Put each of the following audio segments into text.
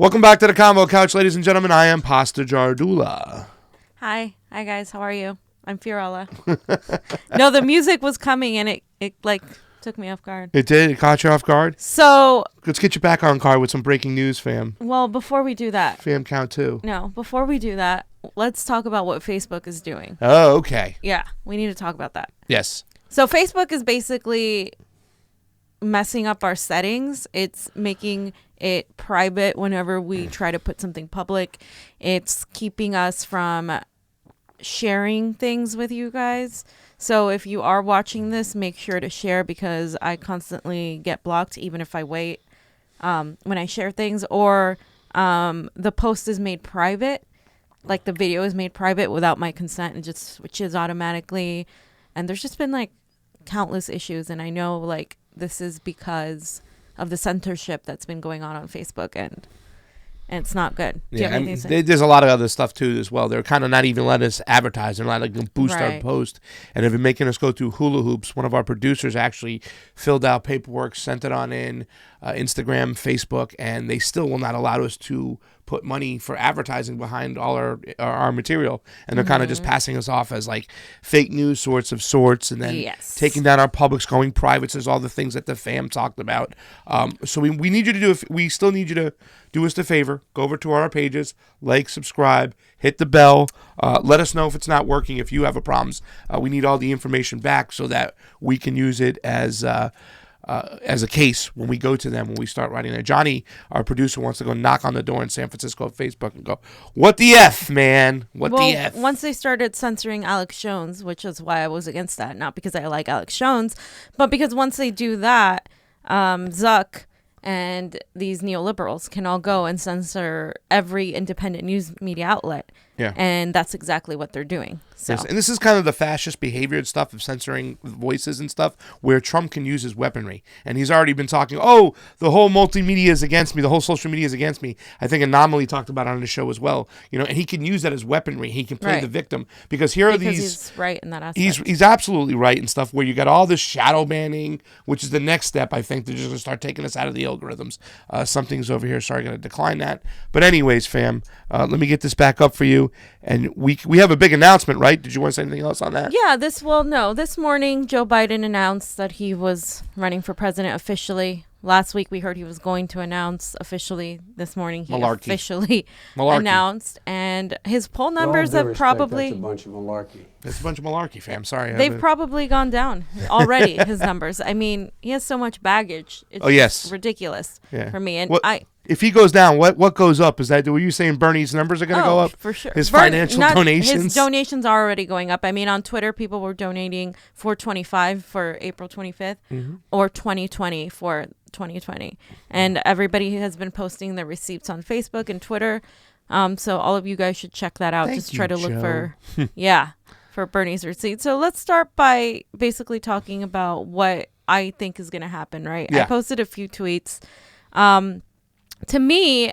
Welcome back to the CONVO Couch, ladies and gentlemen. I am Pasta Jardula. Hi guys. How are you? I'm Fiorella. No, the music was coming and it like took me off guard. It did? It caught you off guard? So Let's get you back on guard with some breaking news, fam. well, before we do that, Fam count 2. no, before we do that, let's talk about what Facebook is doing. Oh, okay. Yeah, we need to talk about that. Yes. So Facebook is basically messing up our settings. It's making it private whenever we try to put something public. It's keeping us from sharing things with you guys. So if you are watching this, make sure to share, because I constantly get blocked even if I wait when I share things, or the post is made private, like the video is made private without my consent and just switches automatically. And there's just been like countless issues, and I know like this is because of the censorship that's been going on Facebook, and it's not good. Do you have anything to say? There's a lot of other stuff too as well. They're kind of not even letting us advertise. They're not like boost our Right. post, and they've been making us go through hula hoops. One of our producers actually filled out paperwork, sent it on in Instagram, Facebook, and they still will not allow us to put money for advertising behind all our material, and they're kind of just passing us off as like fake news sorts, and then Yes. taking down our publics, going private. There's all the things that the fam talked about. So we need you to do. We still need you to do us the favor. Go over to our pages, like, subscribe, hit the bell. Let us know if it's not working. If you have a problems, we need all the information back so that we can use it as a case when we go to them, when we start writing there. Johnny, our producer, wants to go knock on the door in San Francisco at Facebook and go, "What the F, man? What the F?" Once they started censoring Alex Jones, which is why I was against that, not because I like Alex Jones, but because once they do that, Zuck and these neoliberals can all go and censor every independent news media outlet. Yeah. And that's exactly what they're doing. So Yes, and this is kind of the fascist behavior and stuff of censoring voices and stuff, where Trump can use his weaponry. And he's already been talking, oh, the whole multimedia is against me, the whole social media is against me. I think Anomaly talked about it on the show as well. And he can use that as weaponry. He can play Right. the victim, because here are because these. he's right in that aspect. He's absolutely right and stuff, where you got all this shadow banning, which is the next step. I think they're just going to start taking us out of the algorithms. Something's over here, sorry, going to decline that. But anyways, fam, let me get this back up for you. And we have a big announcement, right? Did you want to say anything else on that? Yeah, this morning Joe Biden announced that he was running for president officially. Last week we heard he was going to announce officially. This morning he Malarkey. officially Malarkey. announced, and his poll numbers With all due have respect, probably That's a bunch of malarkey. It's a bunch of malarkey, fam. Sorry. they've probably gone down already. His numbers. I mean, he has so much baggage. It's Oh, yes. ridiculous Yeah. for me. And What- If he goes down, what goes up? Is that, were you saying Bernie's numbers are going to go up? For sure. His financial donations? His donations are already going up. I mean, on Twitter, people were donating $4.25 for April 25th or $20.20 for 2020. And everybody has been posting their receipts on Facebook and Twitter. So all of you guys should check that out. Thank Just try you, to look Joe. for, for Bernie's receipts. So let's start by basically talking about what I think is going to happen, right? Yeah. I posted a few tweets. To me,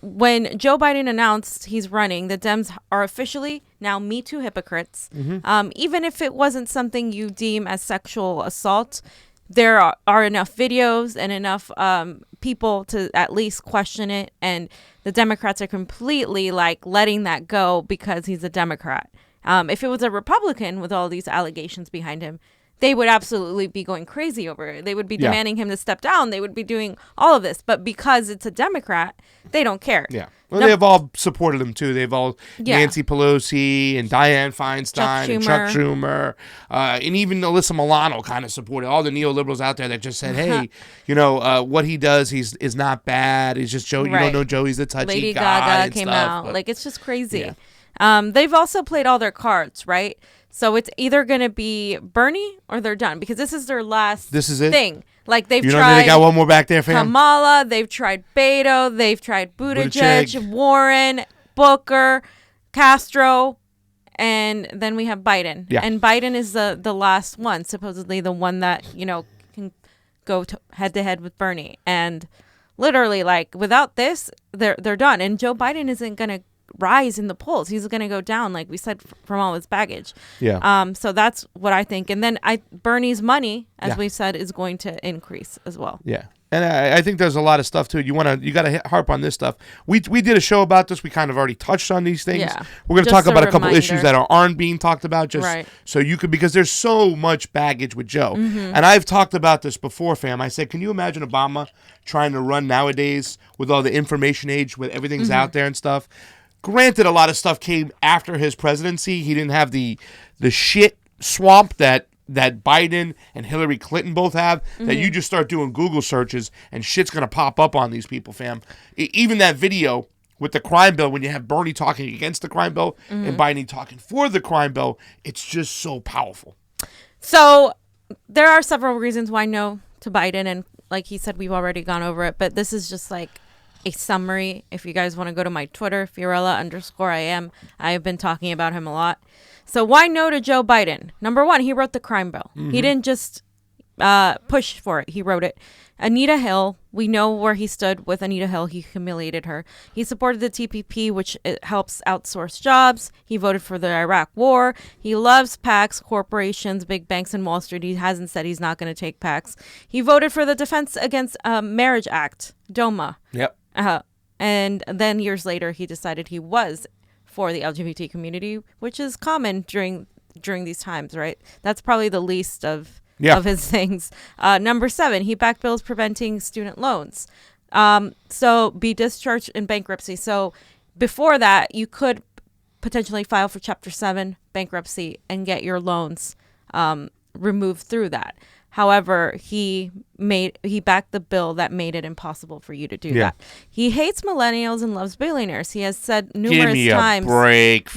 when Joe Biden announced he's running, the Dems are officially now Me Too hypocrites. Even if it wasn't something you deem as sexual assault, there are enough videos and enough people to at least question it. And the Democrats are completely like letting that go because he's a Democrat. If it was a Republican with all these allegations behind him, they would absolutely be going crazy over it. They would be demanding him to step down. They would be doing all of this. But because it's a Democrat, they don't care. Yeah. Well, they've all supported him, too. They've all, Yeah. Nancy Pelosi and Dianne Feinstein and Chuck Schumer, and even Alyssa Milano kind of supported all the neoliberals out there that just said, hey, what he does is not bad. He's just Joe. You don't know Joe. He's the touchy Lady guy Gaga and came stuff. out. But Like, it's just crazy. Yeah. They've also played all their cards, right? So it's either going to be Bernie or they're done, because this is their last This is it? thing. Like, they've you know tried they got one more back there, fam? Kamala, they've tried Beto, they've tried Buttigieg, Buttigieg. Warren, Booker, Castro, and then we have Biden. Yeah. And Biden is the last one, supposedly the one that, can go head to head with Bernie. And literally, like, without this, they're done. And Joe Biden isn't going to rise in the polls. He's going to go down, like we said, from all his baggage. Yeah. So that's what I think. And then Bernie's money, as Yeah. we said, is going to increase as well. Yeah. And I think there's a lot of stuff too. You got to harp on this stuff. We did a show about this. We kind of already touched on these things. Yeah. We're going to talk about a couple reminder. issues that aren't being talked about, just Right. so you could, because there's so much baggage with Joe. Mm-hmm. And I've talked about this before, fam. I said, can you imagine Obama trying to run nowadays with all the information age, with everything's Mm-hmm. out there and stuff? Granted, a lot of stuff came after his presidency. He didn't have the shit swamp that Biden and Hillary Clinton both have, that you just start doing Google searches and shit's going to pop up on these people, fam. Even that video with the crime bill, when you have Bernie talking against the crime bill and Biden talking for the crime bill, it's just so powerful. So there are several reasons why no to Biden. And like he said, we've already gone over it. But this is just like a summary. If you guys want to go to my Twitter, Fiorella_IM, I have been talking about him a lot. So why no to Joe Biden? Number one, he wrote the crime bill. He didn't just push for it. He wrote it. Anita Hill, we know where he stood with Anita Hill. He humiliated her. He supported the TPP, which it helps outsource jobs. He voted for the Iraq war. He loves PACs, corporations, big banks, and Wall Street. He hasn't said he's not going to take PACs. He voted for the Defense Against Marriage Act, DOMA. Yep. And then years later, he decided he was for the LGBT community, which is common during these times, right? That's probably the least of his things. Number 7, he backed bills preventing student loans. So be discharged in bankruptcy. So before that, you could potentially file for Chapter 7 bankruptcy and get your loans removed through that. However, he backed the bill that made it impossible for you to do that. He hates millennials and loves billionaires. He has said numerous times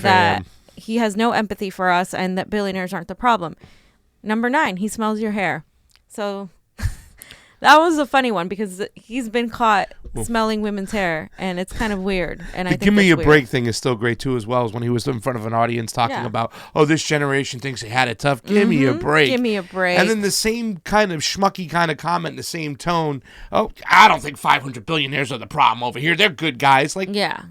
that he has no empathy for us and that billionaires aren't the problem. Number 9, he smells your hair. So that was a funny one because he's been caught smelling women's hair, and it's kind of weird. And I think give me a weird. break thing is still great too, as well as when he was in front of an audience talking about, oh, this generation thinks they had it tough. Give me a break. Give me a break. And then the same kind of schmucky kind of comment in the same tone. Oh, I don't think 500 billionaires are the problem over here. They're good guys. Like, yeah.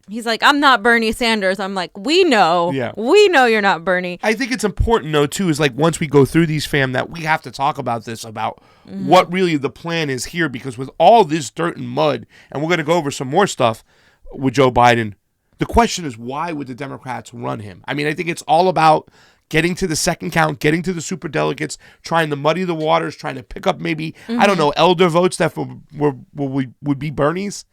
He's like, I'm not Bernie Sanders. I'm like, we know. Yeah. We know you're not Bernie. I think it's important, though, too, is like once we go through these, fam, that we have to talk about this, about what really the plan is here, because with all this dirt and mud, and we're going to go over some more stuff with Joe Biden, the question is, why would the Democrats run him? I mean, I think it's all about getting to the second count, getting to the superdelegates, trying to muddy the waters, trying to pick up maybe, I don't know, elder votes that would be Bernie's.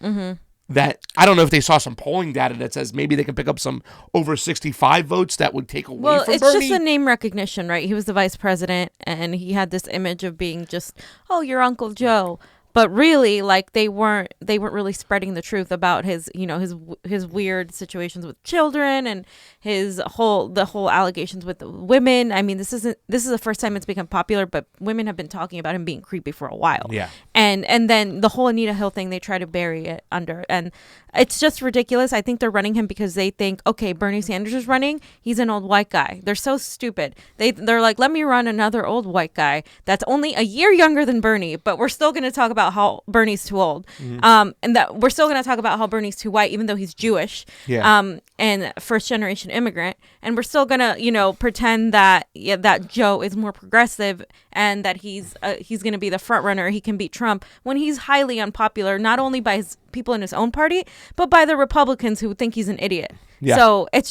That I don't know if they saw some polling data that says maybe they can pick up some over 65 votes that would take away from Bernie. Well, it's just a name recognition, right? He was the vice president, and he had this image of being just, oh, your Uncle Joe. But really, like they weren't really spreading the truth about his weird situations with children and the whole allegations with the women. I mean, this is the first time it's become popular, but women have been talking about him being creepy for a while. Yeah. And then the whole Anita Hill thing, they try to bury it under, and it's just ridiculous. I think they're running him because they think, okay, Bernie Sanders is running. He's an old white guy. They're so stupid. They're like, let me run another old white guy that's only a year younger than Bernie, but we're still going to talk about how Bernie's too old. And that we're still going to talk about how Bernie's too white, even though he's Jewish. Yeah. And first generation immigrant. And we're still going to, pretend that that Joe is more progressive and that he's going to be the front runner. He can beat Trump when he's highly unpopular, not only by his people in his own party, but by the Republicans who think he's an idiot. Yeah. So it's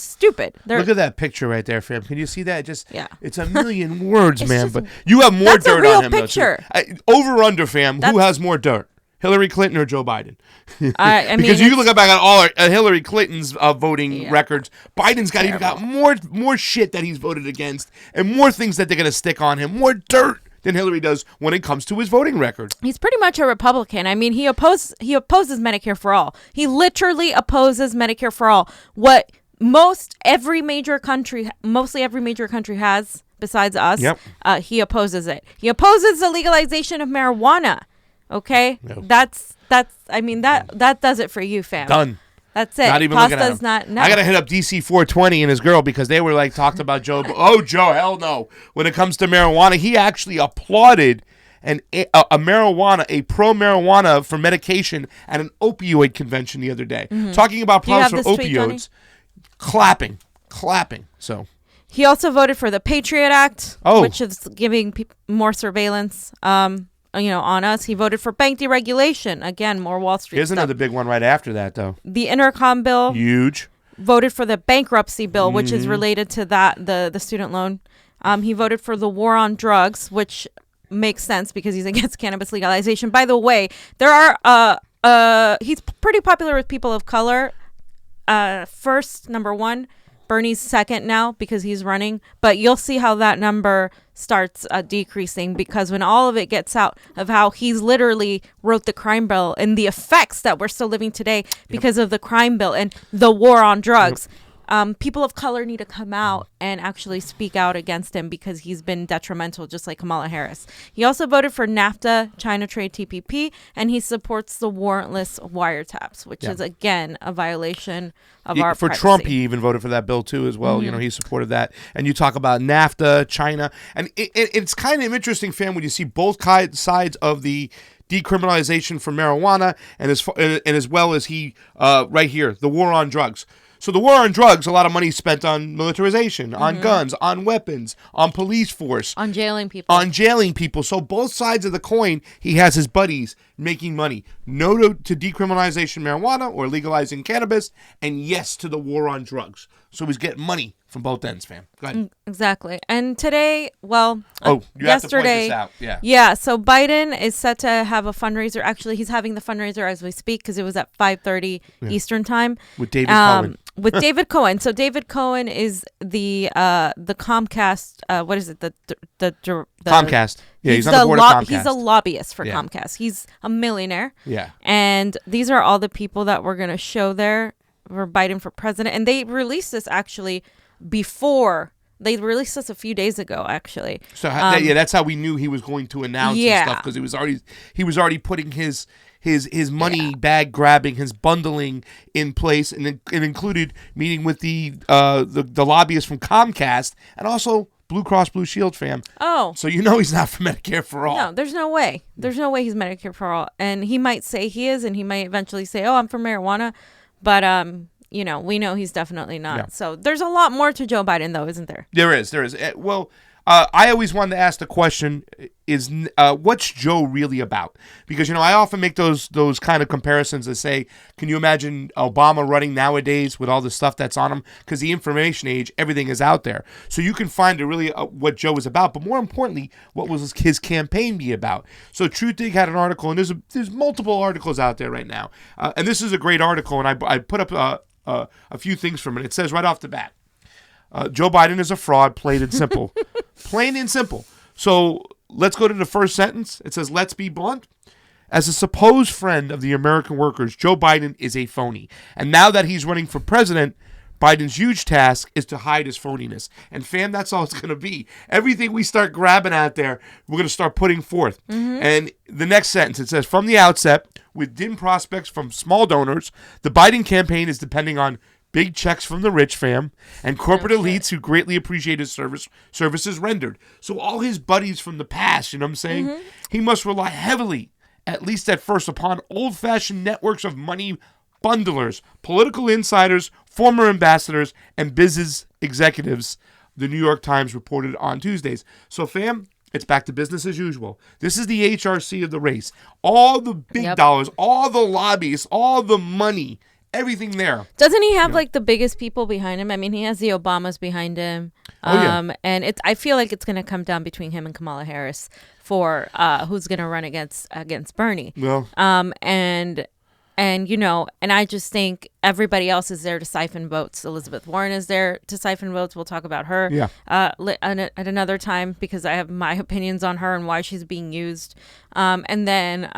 stupid. Look at that picture right there, fam. Can you see that? It's a million words, It's man. just- But you have more That's a dirt real on him, picture. though. Over under, fam. Who has more dirt? Hillary Clinton or Joe Biden? I mean, because you look back at all Hillary Clinton's voting records. Biden's got more shit that he's voted against, and more things that they're gonna stick on him. More dirt than Hillary does when it comes to his voting record. He's pretty much a Republican. I mean, he opposes Medicare for all. He literally opposes Medicare for all. What mostly every major country has besides us. Yep. He opposes it. He opposes the legalization of marijuana. Okay? Yep. That does it for you, fam. Done. That's it. Not even looking at him. not. No. I gotta hit up DC 420 and his girl because they were like talked about Joe. Oh, Joe, hell no. When it comes to marijuana, he actually applauded a pro marijuana for medication at an opioid convention the other day, talking about problems for opioids. Clapping. So he also voted for the Patriot Act, which is giving more surveillance. on us. He voted for bank deregulation. Again, more Wall Street Here's stuff. another big one right after that, though. The intercom bill. Huge. Voted for the bankruptcy bill, which is related to that, the student loan. He voted for the war on drugs, which makes sense because he's against cannabis legalization. By the way, there are he's pretty popular with people of color. First, number one. Bernie's second now because he's running, but you'll see how that number starts decreasing because when all of it gets out of how he's literally wrote the crime bill and the effects that we're still living today because of the crime bill and the war on drugs. People of color need to come out and actually speak out against him because he's been detrimental, just like Kamala Harris. He also voted for NAFTA, China Trade TPP, and he supports the warrantless wiretaps, which is, again, a violation of our For privacy. Trump, he even voted for that bill, too, as well. He supported that. And you talk about NAFTA, China. And it's kind of interesting, fam, when you see both sides of the decriminalization for marijuana and as well as he, right here, the war on drugs. So the war on drugs, a lot of money spent on militarization, on guns, on weapons, on police force. On jailing people. So both sides of the coin, he has his buddies making money. No to decriminalization marijuana or legalizing cannabis, and yes to the war on drugs. So he's getting money from both ends, fam. Go ahead. Exactly. And today, well, you yesterday, have to point this out. Yeah, so Biden is set to have a fundraiser. Actually, he's having the fundraiser as we speak because it was at 5:30 Eastern time. With David Cohen. With David Cohen. So David Cohen is the Comcast, what is it? The Comcast. Yeah, he's on the board of Comcast. He's a lobbyist for Comcast. He's a millionaire. Yeah. And these are all the people that we're going to show there for Biden for president. And they released this actually before. They released this a few days ago, actually. So that's how we knew he was going to announce and stuff because he was already putting his money bag grabbing, his bundling in place, and it included meeting with the lobbyists from Comcast and also Blue Cross Blue Shield, fam. Oh. So you know he's not for Medicare for all. No, there's no way. There's no way he's Medicare for all. And he might say he is, and he might eventually say, oh, I'm for marijuana. But, we know he's definitely not. Yeah. So there's a lot more to Joe Biden, though, isn't there? There is. Well, I always wanted to ask the question, is what's Joe really about? Because, I often make those kind of comparisons that say, can you imagine Obama running nowadays with all the stuff that's on him? Because the information age, everything is out there. So you can find really what Joe is about. But more importantly, what was his campaign be about? So Truthdig had an article, and there's multiple articles out there right now. And this is a great article, and I put up a few things from it. It says right off the bat, Joe Biden is a fraud, plain and simple. Plain and simple. So let's go to the first sentence. It says, let's be blunt. As a supposed friend of the American workers, Joe Biden is a phony. And now that he's running for president, Biden's huge task is to hide his phoniness. And fam, that's all it's going to be. Everything we start grabbing out there, we're going to start putting forth. And the next sentence, it says, from the outset, with dim prospects from small donors, the Biden campaign is depending on big checks from the rich, fam, and corporate elites who greatly appreciate his services rendered. So all his buddies from the past, you know what I'm saying? He must rely heavily, at least at first, upon old-fashioned networks of money bundlers, political insiders, former ambassadors, and business executives, the New York Times reported on Tuesdays. So, fam, it's back to business as usual. This is the HRC of the race. All the big dollars, all the lobbyists, all the money, everything there. Doesn't he have the biggest people behind him? I mean, he has the Obamas behind him. And I feel like it's going to come down between him and Kamala Harris for who's going to run against Bernie. Well, And I just think everybody else is there to siphon votes. Elizabeth Warren is there to siphon votes. We'll talk about her at another time because I have my opinions on her and why she's being used. And then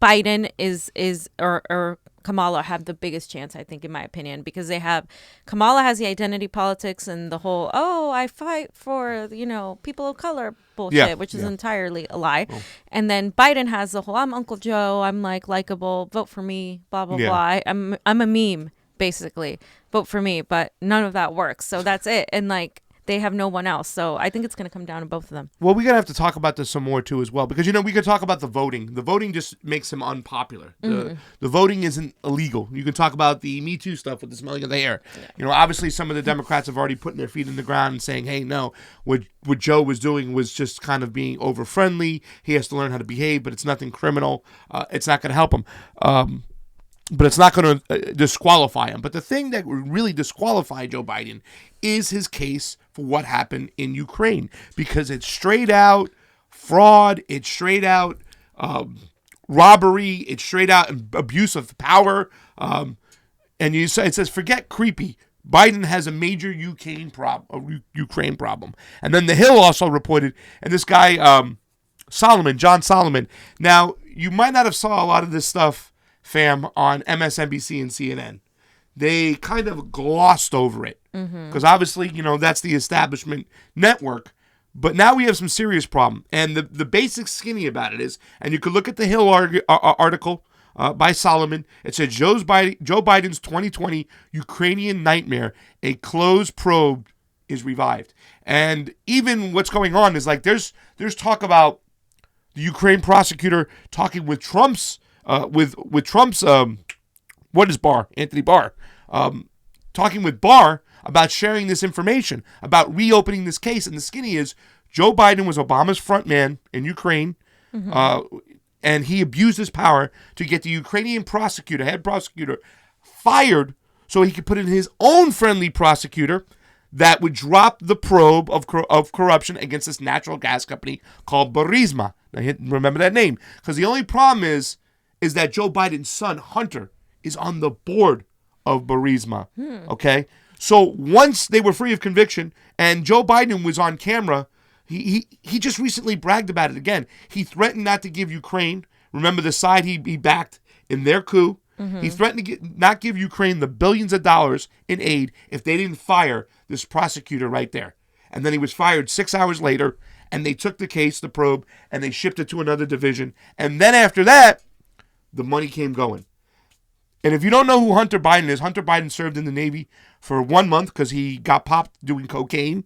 Biden or Kamala have the biggest chance, I think, in my opinion, because Kamala has the identity politics and the whole, I fight for, people of color bullshit, which is entirely a lie. Oh. And then Biden has the whole, I'm Uncle Joe, I'm likable, vote for me, blah, blah, blah. I'm a meme, basically. Vote for me, but none of that works. So that's it. And they have no one else. So I think it's going to come down to both of them. Well, we're going to have to talk about this some more, too, as well. Because, we could talk about the voting. The voting just makes him unpopular. The voting isn't illegal. You can talk about the Me Too stuff with the smelling of the hair. Yeah. Obviously, some of the Democrats have already put their feet in the ground and saying, hey, no, what Joe was doing was just kind of being over-friendly. He has to learn how to behave, but it's nothing criminal. It's not going to help him. But it's not going to disqualify him. But the thing that would really disqualify Joe Biden is his case for what happened in Ukraine. Because it's straight out fraud. It's straight out robbery. It's straight out abuse of power. And it says, forget creepy. Biden has a major Ukraine problem. And then The Hill also reported, and this guy, John Solomon. Now, you might not have saw a lot of this stuff, fam, on MSNBC and CNN. They kind of glossed over it because obviously, that's the establishment network. But now we have some serious problem. And the basic skinny about it is, and you could look at the Hill article by Solomon. It said Joe Biden's 2020 Ukrainian nightmare, a closed probe is revived. And even what's going on is like there's talk about the Ukraine prosecutor talking with Trump's Anthony Barr, talking with Barr about sharing this information, about reopening this case. And the skinny is Joe Biden was Obama's front man in Ukraine, and he abused his power to get the Ukrainian head prosecutor, fired so he could put in his own friendly prosecutor that would drop the probe of corruption against this natural gas company called Burisma. Now, remember that name. Because the only problem is that Joe Biden's son, Hunter, is on the board of Burisma. Okay? So once they were free of conviction and Joe Biden was on camera, he just recently bragged about it again. He threatened not to give Ukraine, remember the side he backed in their coup. He threatened to not give Ukraine the billions of dollars in aid if they didn't fire this prosecutor right there. And then he was fired 6 hours later, and they took the case, the probe, and they shipped it to another division. And then after that, the money came going. And if you don't know who Hunter Biden is, Hunter Biden served in the Navy for 1 month because he got popped doing cocaine.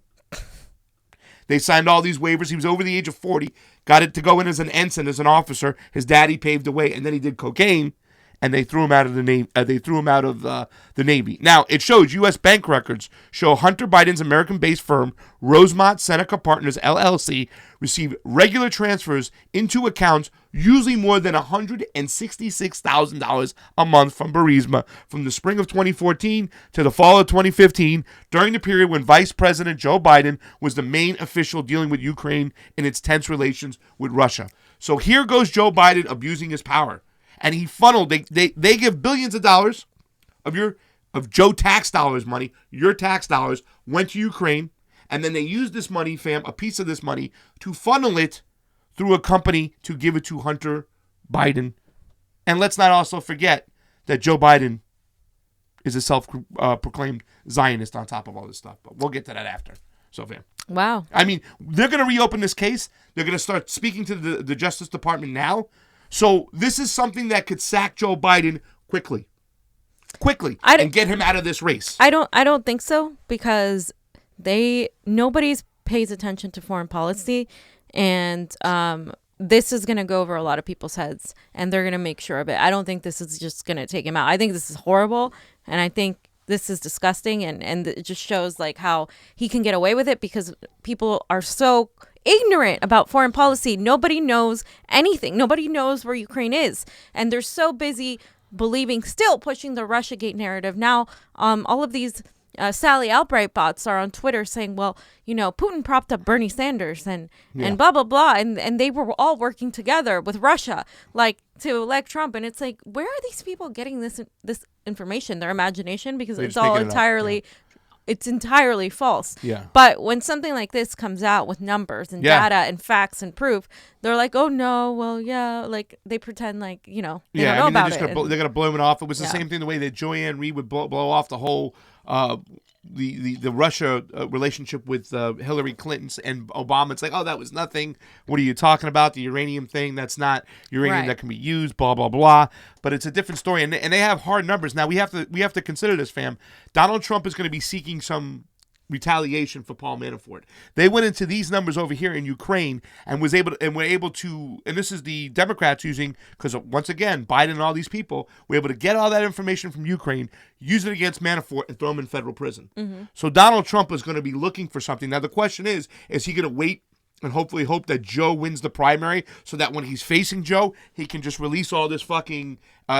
They signed all these waivers. He was over the age of 40, got it to go in as an ensign, as an officer. His daddy paved the way, and then he did cocaine, and they threw him out of the Navy. The Navy. Now, it shows U.S. bank records show Hunter Biden's American-based firm, Rosemont Seneca Partners, LLC, received regular transfers into accounts, usually more than $166,000 a month from Burisma from the spring of 2014 to the fall of 2015, during the period when Vice President Joe Biden was the main official dealing with Ukraine in its tense relations with Russia. So here goes Joe Biden abusing his power. And he funneled, they give billions of dollars of Joe tax dollars money, your tax dollars, went to Ukraine, and then they used this money, fam, a piece of this money, to funnel it through a company to give it to Hunter Biden. And let's not also forget that Joe Biden is a self-proclaimed Zionist on top of all this stuff. But we'll get to that after. So, fam. Wow. I mean, they're going to reopen this case. They're going to start speaking to the Justice Department now. So this is something that could sack Joe Biden quickly, and get him out of this race. I don't think so, because nobody pays attention to foreign policy, and this is going to go over a lot of people's heads, and they're going to make sure of it. I don't think this is just going to take him out. I think this is horrible, and I think this is disgusting, and it just shows like how he can get away with it because people are so ignorant about foreign policy. Nobody knows anything. Nobody knows where Ukraine is, and they're so busy pushing the Russiagate narrative. Now, all of these Sally Albright bots are on Twitter saying, well, Putin propped up Bernie Sanders and blah, blah, blah. And they were all working together with Russia, to elect Trump. And it's like, where are these people getting this information? Their imagination? Because it's all entirely... It's entirely false. Yeah. But when something like this comes out with numbers and data and facts and proof, they're like, oh, no, well, yeah. They pretend they don't know about it. They're going to blow it off. It was the same thing the way that Joanne Reed would blow off the whole the Russia relationship with Hillary Clinton and Obama. It's like, oh, that was nothing. What are you talking about? The uranium thing? That's not uranium that can be used. Blah blah blah. But it's a different story, and they have hard numbers. Now we have to consider this, fam. Donald Trump is going to be seeking some retaliation for Paul Manafort. They went into these numbers over here in Ukraine and were able to, and this is the Democrats using, because once again, Biden and all these people were able to get all that information from Ukraine, use it against Manafort, and throw him in federal prison. So Donald Trump is going to be looking for something. Now the question is he going to wait and hopefully hope that Joe wins the primary so that when he's facing Joe, he can just release all this fucking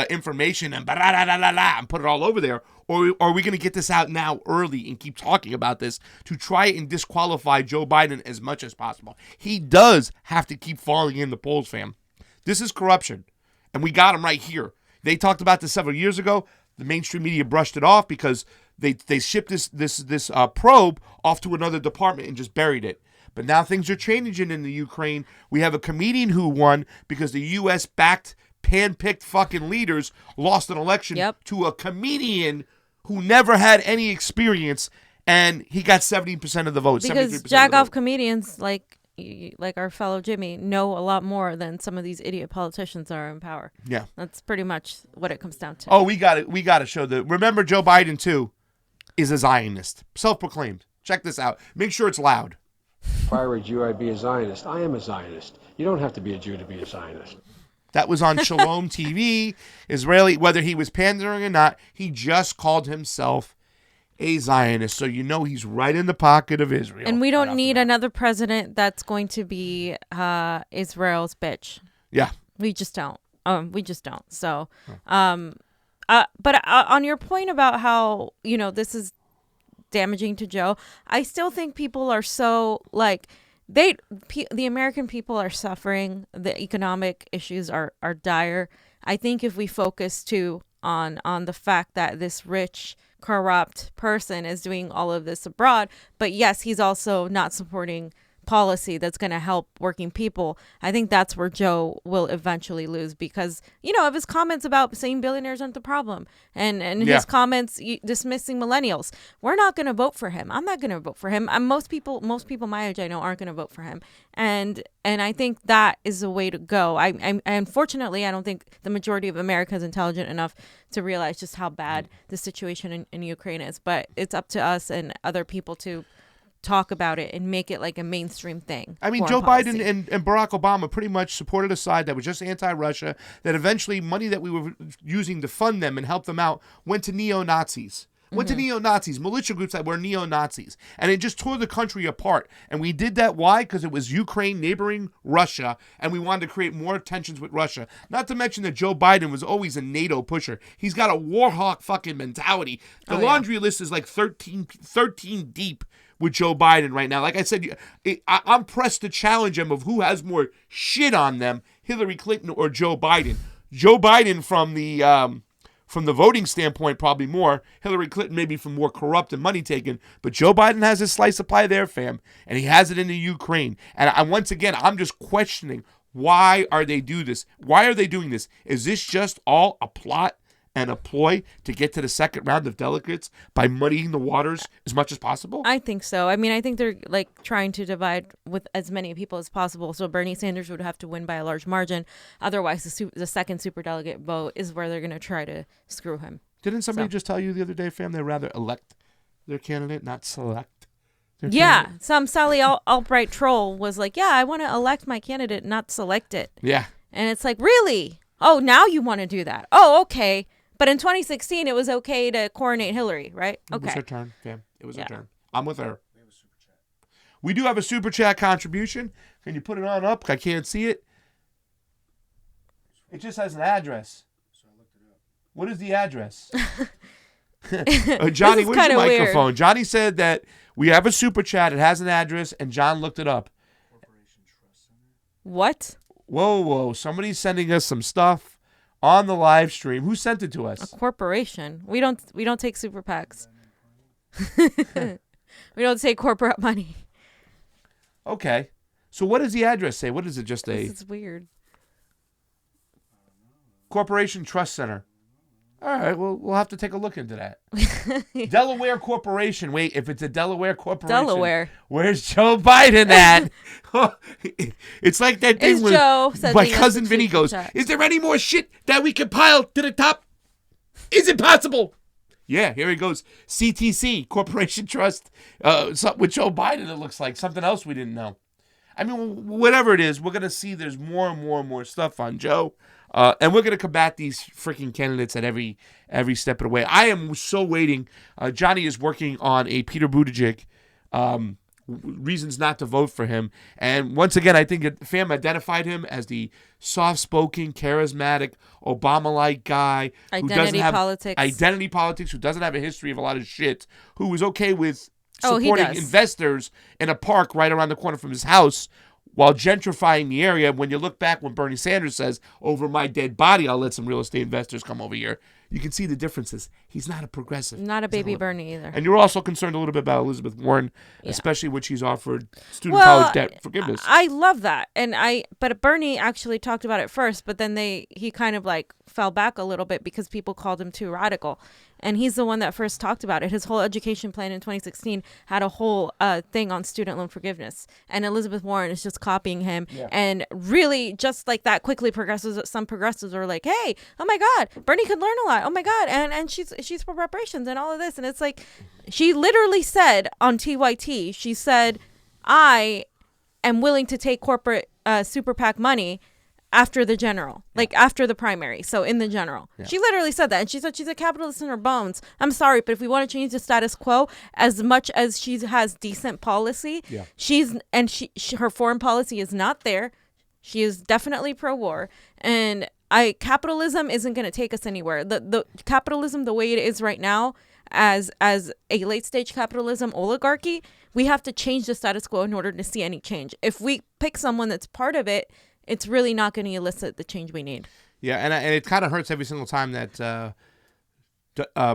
information and put it all over there? Or are we going to get this out now early and keep talking about this to try and disqualify Joe Biden as much as possible? He does have to keep falling in the polls, fam. This is corruption. And we got him right here. They talked about this several years ago. The mainstream media brushed it off because they shipped this probe off to another department and just buried it. But now things are changing in the Ukraine. We have a comedian who won because the U.S. backed, pan-picked fucking leaders lost an election to a comedian who never had any experience, and he got 70% of the vote. Because jack-off comedians like our fellow Jimmy know a lot more than some of these idiot politicians are in power. Yeah, that's pretty much what it comes down to. Oh, we got it. We got to show the. Remember, Joe Biden too is a Zionist, self-proclaimed. Check this out. Make sure it's loud. If I were a Jew, I'd be a Zionist. I am a Zionist. You don't have to be a Jew to be a Zionist. That was on Shalom TV. Israeli, whether he was pandering or not, he just called himself a Zionist. So you know he's right in the pocket of Israel. And we don't need another president that's going to be Israel's bitch. Yeah. We just don't. So, but on your point about how, this is damaging to Joe, I still think people are so the American people are suffering. The economic issues are dire. I think if we focus too on the fact that this rich, corrupt person is doing all of this abroad, but yes, he's also not supporting policy that's going to help working people, I think that's where Joe will eventually lose because, of his comments about saying billionaires aren't the problem and his comments dismissing millennials. We're not going to vote for him. I'm not going to vote for him. Most people my age I know aren't going to vote for him. And I think that is a way to go. I unfortunately, I don't think the majority of America is intelligent enough to realize just how bad the situation in Ukraine is. But it's up to us and other people to talk about it and make it like a mainstream thing. I mean, Joe Biden and Barack Obama pretty much supported a side that was just anti-Russia, that eventually money that we were using to fund them and help them out went to neo-Nazis. Went to neo-Nazis, militia groups that were neo-Nazis. And it just tore the country apart. And we did that, why? Because it was Ukraine neighboring Russia, and we wanted to create more tensions with Russia. Not to mention that Joe Biden was always a NATO pusher. He's got a war hawk fucking mentality. The laundry list is like 13 deep with Joe Biden right now. Like I said, I'm pressed to challenge him of who has more shit on them, Hillary Clinton or Joe Biden. Joe Biden from the voting standpoint, probably more. Hillary Clinton maybe from more corrupt and money taken. But Joe Biden has his slice of pie there, fam. And he has it in the Ukraine. And once again, I'm just questioning, why are they do this? Why are they doing this? Is this just all a plot and a ploy to get to the second round of delegates by muddying the waters as much as possible? I think so. I mean, I think they're trying to divide with as many people as possible. So Bernie Sanders would have to win by a large margin. Otherwise, the second superdelegate vote is where they're going to try to screw him. Didn't somebody just tell you the other day, fam, they'd rather elect their candidate, not select their candidate? Some Sally Albright troll was like, yeah, I want to elect my candidate, not select it. Yeah. And it's like, really? Oh, now you want to do that? Oh, okay. But in 2016, it was okay to coronate Hillary, right? Okay. It was her turn, fam. It was her turn. I'm with her. We have a super chat. We do have a super chat contribution. Can you put it on up? I can't see it. It just has an address. So I looked it up. What is the address? Johnny, where's your microphone? Weird. Johnny said that we have a super chat. It has an address, and John looked it up. Corporation Trust Center. What? Whoa. Somebody's sending us some stuff on the live stream. Who sent it to us? A corporation. We don't take super PACs. We don't take corporate money. Okay. So what does the address say? What is it? Just a... It's weird. Corporation Trust Center. All right. Well, we'll have to take a look into that. Delaware Corporation. Wait, if it's a Delaware Corporation. Delaware. Where's Joe Biden at? It's like that thing where my cousin Vinny goes, is there any more shit that we can pile to the top? Is it possible? Yeah, here he goes. CTC, Corporation Trust, something with Joe Biden, it looks like. Something else we didn't know. I mean, whatever it is, we're going to see there's more and more and more stuff on Joe. And we're going to combat these freaking candidates at every step of the way. I am so waiting. Johnny is working on a Peter Buttigieg, reasons not to vote for him. And once again, I think FAM identified him as the soft-spoken, charismatic, Obama-like guy who doesn't have identity politics, who doesn't have a history of a lot of shit, who was okay with supporting investors in a park right around the corner from his house while gentrifying the area. When you look back when Bernie Sanders says, over my dead body, I'll let some real estate investors come over here, you can see the differences. He's not a progressive. Not a baby Bernie either. And you're also concerned a little bit about Elizabeth Warren, especially when she's offered student college debt forgiveness. I love that. But Bernie actually talked about it first, but then he kind of like fell back a little bit because people called him too radical. And he's the one that first talked about it. His whole education plan in 2016 had a whole thing on student loan forgiveness. And Elizabeth Warren is just copying him. Yeah. And really, just like that, quickly some progressives are like, hey, oh my God, Bernie could learn a lot. Oh my God. And she's for reparations and all of this. And it's like, she literally said on TYT, she said, I am willing to take corporate super PAC money after the general, like after the primary. So in the general, she literally said that. And she said she's a capitalist in her bones. I'm sorry, but if we want to change the status quo, as much as she has decent policy, her foreign policy is not there. She is definitely pro-war. And capitalism isn't going to take us anywhere. The capitalism, the way it is right now, as a late stage capitalism oligarchy, we have to change the status quo in order to see any change. If we pick someone that's part of it, it's really not going to elicit the change we need. Yeah, and it kind of hurts every single time that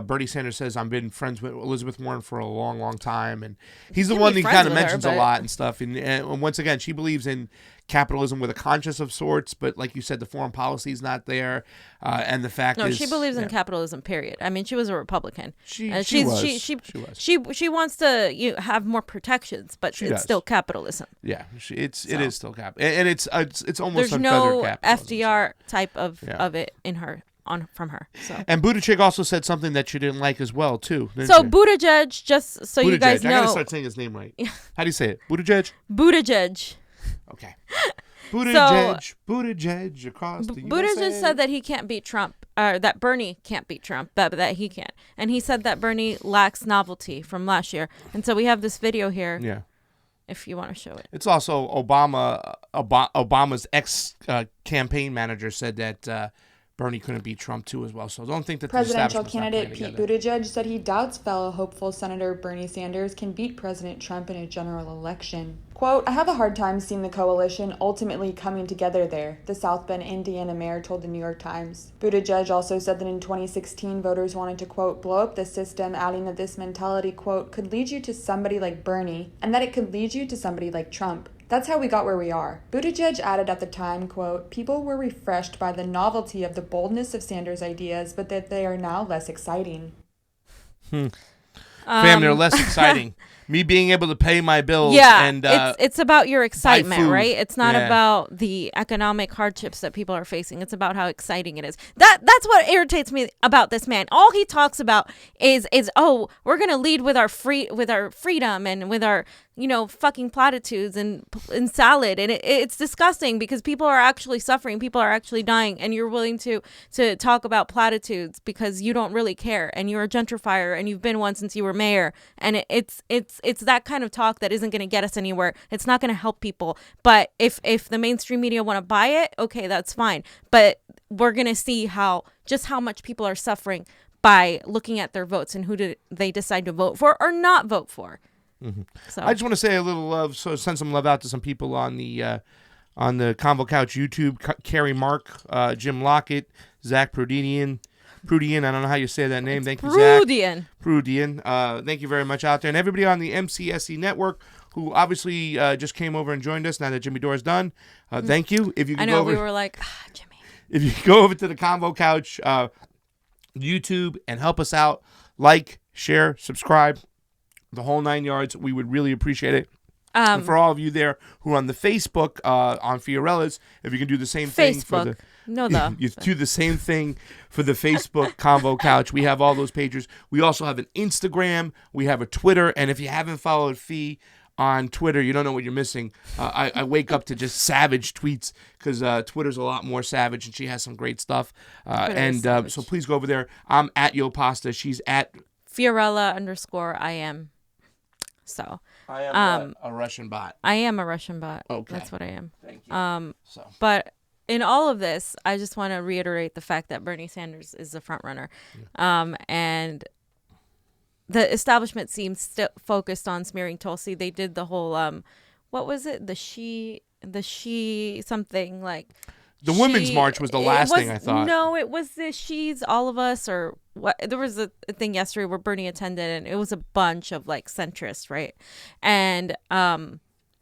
Bernie Sanders says, I've been friends with Elizabeth Warren for a long, long time. And he's the one that kind of mentions a lot and stuff. And once again, she believes in capitalism with a conscience of sorts. But like you said, the foreign policy is not there. And the fact is... she believes in capitalism, period. I mean, she was a Republican. She wants to have more protections, but it's still capitalism. Yeah, it is still cap. And it's almost there's no FDR type of it in her. From her. So. And Buttigieg also said something that you didn't like as well, too. So Buttigieg, just so you guys know. I got to start saying his name right. How do you say it? Buttigieg? Buttigieg. Okay. Buttigieg across the USA. Buttigieg said that he can't beat Trump, or that Bernie can't beat Trump, but that he can. And he said that Bernie lacks novelty from last year. And so we have this video here. Yeah. If you want to show it. It's also Obama's ex-campaign manager said that Bernie couldn't beat Trump, too, as well. So don't think that presidential candidate Pete Buttigieg said he doubts fellow hopeful Senator Bernie Sanders can beat President Trump in a general election. Quote, I have a hard time seeing the coalition ultimately coming together there, the South Bend, Indiana mayor told the New York Times. Buttigieg also said that in 2016, voters wanted to, quote, blow up the system, adding that this mentality, quote, could lead you to somebody like Bernie, and that it could lead you to somebody like Trump. That's how we got where we are. Buttigieg added at the time, quote, people were refreshed by the novelty of the boldness of Sanders' ideas, but that they are now less exciting. Fam, they're less exciting. Me being able to pay my bills. Yeah, and it's about your excitement, right? It's not about the economic hardships that people are facing. It's about how exciting it is. That's what irritates me about this man. All he talks about is we're gonna lead with our freedom and with our fucking platitudes and salad, and it's disgusting because people are actually suffering, people are actually dying, and you're willing to talk about platitudes because you don't really care, and you're a gentrifier and you've been one since you were mayor, and it's that kind of talk that isn't going to get us anywhere. It's not going to help people. But if the mainstream media want to buy it, okay, that's fine. But we're going to see how much people are suffering by looking at their votes and who do they decide to vote for or not vote for. Mm-hmm. So I just want to say a little love, so send some love out to some people on the Convo Couch YouTube. Carrie Mark, Jim Lockett, Zach Prudian, I don't know how you say that name. Thank you, Zach. Prudian. Thank you very much out there. And everybody on the MCSE network who obviously just came over and joined us now that Jimmy Dore's done. Thank you. If you can go over, we were like, Jimmy. If you go over to the Convo Couch YouTube and help us out, like, share, subscribe, the whole 9 yards, we would really appreciate it. And for all of you there who are on the Facebook, on Fiorella's, if you can do the same thing for No, the. You do the same thing for the Facebook Convo Couch. We have all those pages. We also have an Instagram. We have a Twitter. And if you haven't followed Fee on Twitter, you don't know what you're missing. I wake up to just savage tweets because Twitter's a lot more savage, and she has some great stuff. So please go over there. I'm at Yo Pasta. She's at Fiorella_IM. So I am a Russian bot. I am a Russian bot. Okay, that's what I am. Thank you. But in all of this, I just want to reiterate the fact that Bernie Sanders is the front runner, and the establishment seems still focused on smearing Tulsi. They did the whole what was it? The she something like. The Women's March was the last thing I thought. No, it was the She's All of Us or what. There was a thing yesterday where Bernie attended, and it was a bunch of like centrists, right? And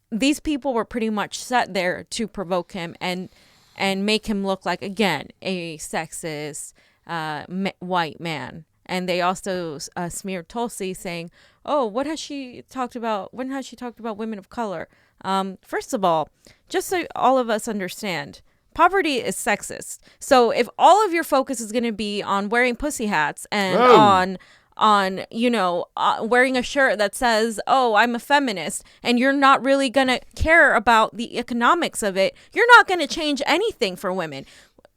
these people were pretty much set there to provoke him and make him look like, again, a sexist white man. And they also smeared Tulsi, saying, "Oh, what has she talked about? When has she talked about women of color?" First of all, just so all of us understand. Poverty is sexist. So if all of your focus is going to be on wearing pussy hats and on wearing a shirt that says, "Oh, I'm a feminist," and you're not really going to care about the economics of it, you're not going to change anything for women.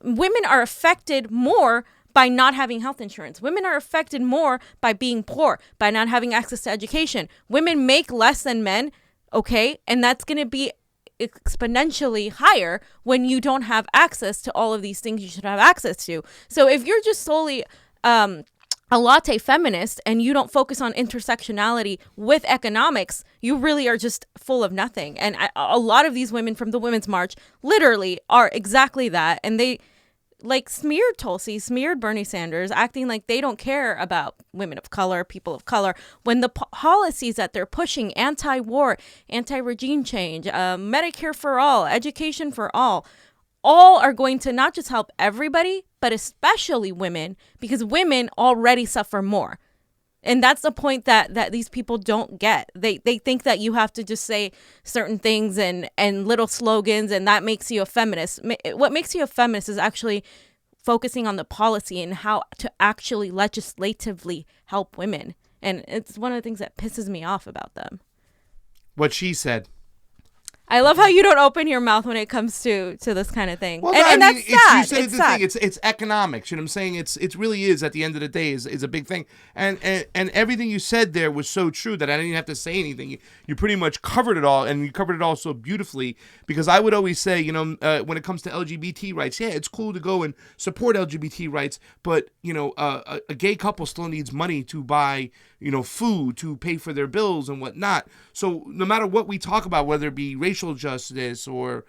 Women are affected more by not having health insurance. Women are affected more by being poor, by not having access to education. Women make less than men, okay? And that's going to be exponentially higher when you don't have access to all of these things you should have access to. So if you're just solely a latte feminist and you don't focus on intersectionality with economics, you really are just full of nothing. And a lot of these women from the Women's March literally are exactly that. And they like smeared Tulsi, smeared Bernie Sanders, acting like they don't care about women of color, people of color, when the policies that they're pushing, anti-war, anti-regime change, Medicare for all, education for all are going to not just help everybody, but especially women, because women already suffer more. And that's the point that these people don't get. They think that you have to just say certain things and little slogans, and that makes you a feminist. What makes you a feminist is actually focusing on the policy and how to actually legislatively help women. And it's one of the things that pisses me off about them. What she said. I love how you don't open your mouth when it comes to this kind of thing. Well, and no, that's sad. You said it's the sad. thing. It's economics. You know what I'm saying? It really is, at the end of the day, is a big thing. And everything you said there was so true that I didn't have to say anything. You pretty much covered it all, and you covered it all so beautifully, because I would always say, when it comes to LGBT rights, yeah, it's cool to go and support LGBT rights, but, a gay couple still needs money to buy, food, to pay for their bills and whatnot. So no matter what we talk about, whether it be racial justice or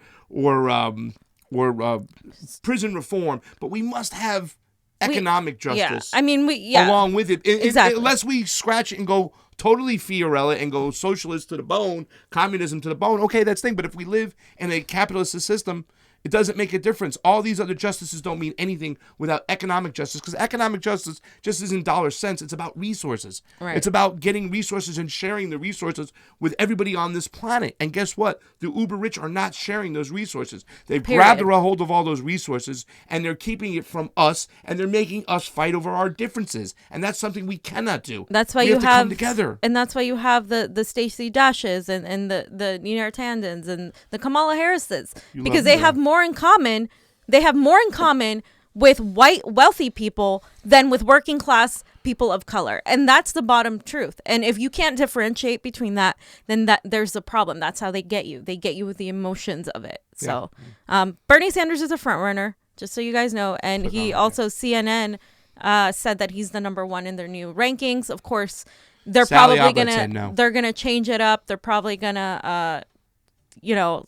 prison reform, but we must have economic justice. Yeah. I mean, along with it. Exactly. Unless we scratch it and go totally Fiorella and go socialist to the bone, communism to the bone, okay, that's the thing. But if we live in a capitalist system, it doesn't make a difference. All these other justices don't mean anything without economic justice, because economic justice just isn't dollar cents. It's about resources. Right. It's about getting resources and sharing the resources with everybody on this planet. And guess what? The uber rich are not sharing those resources. They've grabbed a hold of all those resources, and they're keeping it from us, and they're making us fight over our differences. And that's something we cannot do. That's why we have to come together. And that's why you have the Stacey Dashes and the Nina Tandons and the Kamala Harrises, because they have more in common. They have more in common with white wealthy people than with working class people of color, and that's the bottom truth. And if you can't differentiate between that, then there's a problem. That's how they get you. They get you with the emotions of it. So Bernie Sanders is a front runner, just so you guys know. And he also, CNN said that he's the number one in their new rankings. Of course, they're probably gonna change it up. They're probably gonna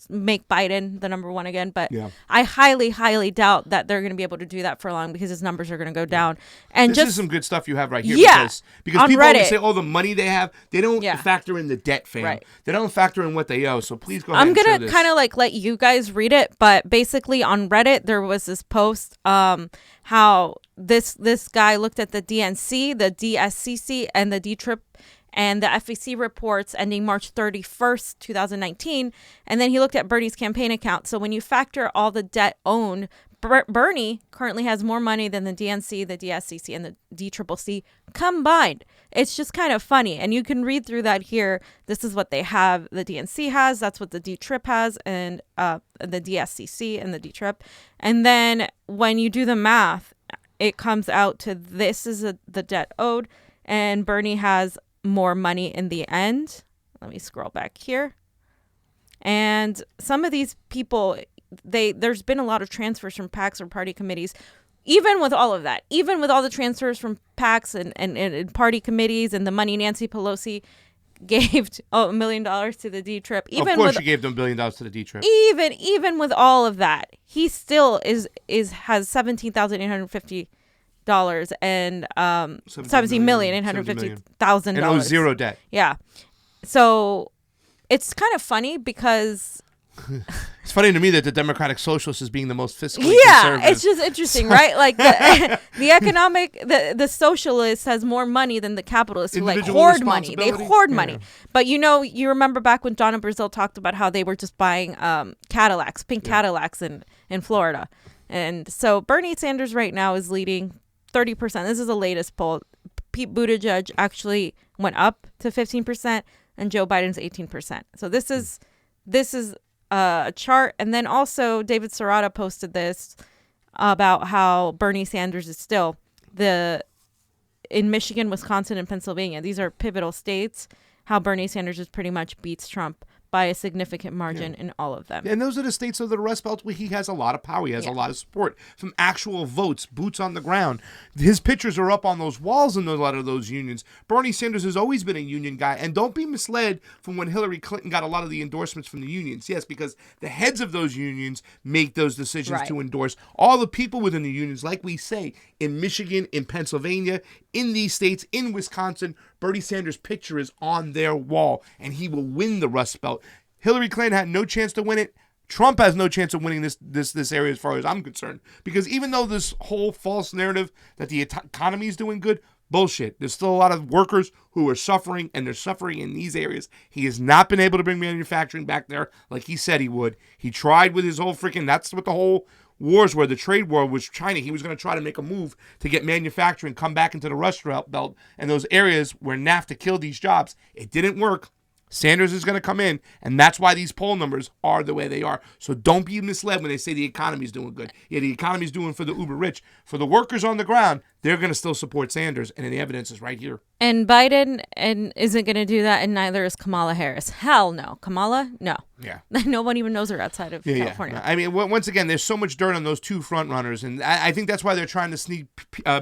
make Biden the number one again. But I highly, highly doubt that they're going to be able to do that for long, because his numbers are going to go down. And this is some good stuff you have right here. Because on people Reddit, always say, the money they have, they don't factor in the debt, fam. Right. They don't factor in what they owe. So please go ahead I'm and show going this. to kind of let you guys read it. But basically on Reddit, there was this post how this guy looked at the DNC, the DSCC, and the D-Trip and the FEC reports ending March 31st, 2019. And then he looked at Bernie's campaign account. So when you factor all the debt owned Bernie currently has more money than the DNC, the DSCC, and the DCCC combined. It's just kind of funny. And you can read through that here. This is what they have. The DNC has. That's what the DTRIP has. And the DSCC and the DTRIP. And then when you do the math, it comes out to this is the debt owed. And Bernie has more money in the end. Let me scroll back here. And some of these people, there's been a lot of transfers from PACs or party committees. Even with all of that, even with all the transfers from PACs and party committees and the money Nancy Pelosi gave $1 million to the D-Trip. Of course she gave them $1 billion to the D-Trip. Even with all of that, he still has $17,850 and $17,850,000. And owes zero debt. Yeah. So it's kind of funny because it's funny to me that the Democratic Socialist is being the most fiscally conservative. It's just interesting, right? Like the economic, the socialist has more money than the capitalist who like hoard money. They hoard money. But you remember back when Donna Brazile talked about how they were just buying Cadillacs, pink Cadillacs in Florida. And so Bernie Sanders right now is leading 30%. This is the latest poll. Pete Buttigieg actually went up to 15% and Joe Biden's 18%. So this is a chart. And then also David Serrata posted this about how Bernie Sanders is still in Michigan, Wisconsin, and Pennsylvania. These are pivotal states. How Bernie Sanders just pretty much beats Trump by a significant margin in all of them. And those are the states of the Rust Belt where he has a lot of power. He has a lot of support from actual votes, boots on the ground. His pictures are up on those walls in a lot of those unions. Bernie Sanders has always been a union guy. And don't be misled from when Hillary Clinton got a lot of the endorsements from the unions. Yes, because the heads of those unions make those decisions to endorse. All the people within the unions, like we say, in Michigan, in Pennsylvania, in these states, in Wisconsin, Bernie Sanders' picture is on their wall, and he will win the Rust Belt. Hillary Clinton had no chance to win it. Trump has no chance of winning this area as far as I'm concerned. Because even though this whole false narrative that the economy is doing good, bullshit. There's still a lot of workers who are suffering, and they're suffering in these areas. He has not been able to bring manufacturing back there like he said he would. He tried with his whole that's what the whole wars were. The trade war was China. He was going to try to make a move to get manufacturing come back into the Rust Belt and those areas where NAFTA killed these jobs. It didn't work. Sanders is going to come in, and that's why these poll numbers are the way they are. So don't be misled when they say the economy's doing good. Yeah, the economy's doing for the uber rich. For the workers on the ground, they're going to still support Sanders, and the evidence is right here. And Biden isn't going to do that, and neither is Kamala Harris. Hell no. Kamala? No. Yeah. No one even knows her outside of California. Yeah. I mean, once again, there's so much dirt on those two front runners, and I think that's why they're trying to sneak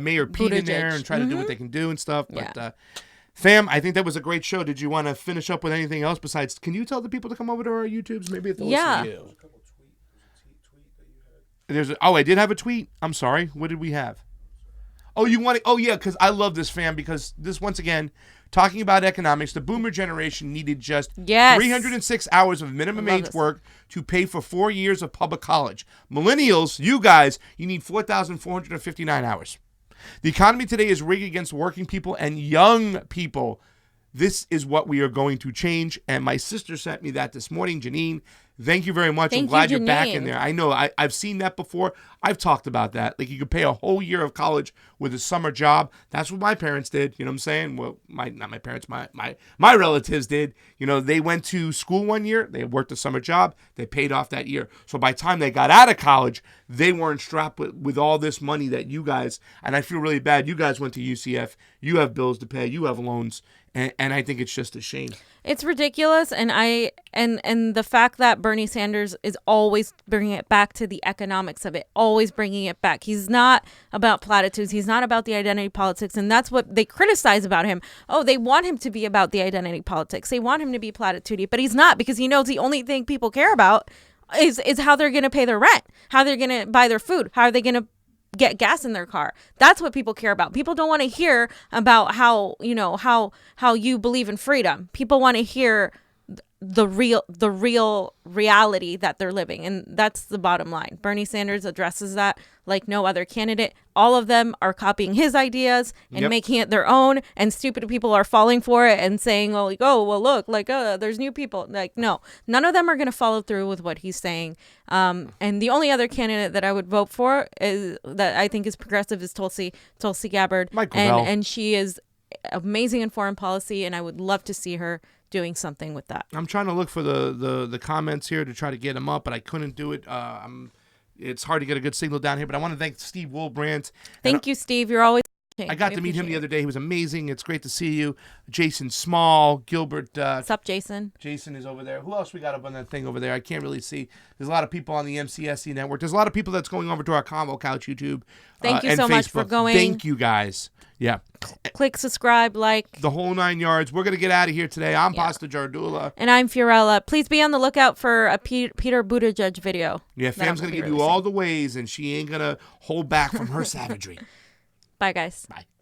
Mayor Pete in there and try to do what they can do and stuff. But fam, I think that was a great show. Did you want to finish up with anything else besides? Can you tell the people to come over to our YouTubes? Maybe if they'll listen to you. I did have a tweet. I'm sorry. What did we have? Oh, you want to? Oh, yeah, because I love this, fam, because this, once again, talking about economics, the boomer generation needed just 306 hours of minimum age work to pay for 4 years of public college. Millennials, you guys, you need 4,459 hours. The economy today is rigged against working people and young people. This is what we are going to change. And my sister sent me that this morning. Janine, thank you very much. I'm glad you're back in there. I know I've seen that before. I've talked about that. Like, you could pay a whole year of college with a summer job. That's what my parents did. You know what I'm saying? Well, not my parents, my relatives did. You know, they went to school 1 year. They worked a summer job. They paid off that year. So by the time they got out of college, they weren't strapped with all this money that you guys, and I feel really bad. You guys went to UCF. You have bills to pay. You have loans. And I think it's just a shame. It's ridiculous, and the fact that Bernie Sanders is always bringing it back to the economics of it, always bringing it back. He's not about platitudes. He's not about the identity politics, and that's what they criticize about him. Oh, they want him to be about the identity politics. They want him to be platitudey, but he's not, because he knows the only thing people care about is how they're going to pay their rent, how they're going to buy their food, how are they going to get gas in their car. That's what people care about. People don't want to hear about how you believe in freedom. People want to hear the real reality that they're living. And that's the bottom line. Bernie Sanders addresses that like no other candidate. All of them are copying his ideas and making it their own, and stupid people are falling for it and saying, well, like, oh, well, look, like, there's new people. Like, no, none of them are going to follow through with what he's saying. And the only other candidate that I would vote for is that I think is progressive is Tulsi Gabbard. And she is amazing in foreign policy, and I would love to see her doing something with that. I'm trying to look for the comments here to try to get them up, but I couldn't do it. It's hard to get a good signal down here, but I want to thank Steve Woolbrandt. Thank you, Steve. You're always I got to meet him the other day. He was amazing. It's great to see you. Jason Small, Gilbert. What's up, Jason? Jason is over there. Who else we got up on that thing over there? I can't really see. There's a lot of people on the MCSC network. There's a lot of people that's going over to our Convo Couch YouTube. Thank you and so Facebook. much for going. Thank you, guys. Yeah. Click, subscribe, like. The whole 9 yards. We're going to get out of here today. I'm Pasta Jardula. And I'm Fiorella. Please be on the lookout for a Peter Buttigieg video. Yeah, Fam's going to give you all the ways, and she ain't going to hold back from her savagery. Bye, guys. Bye.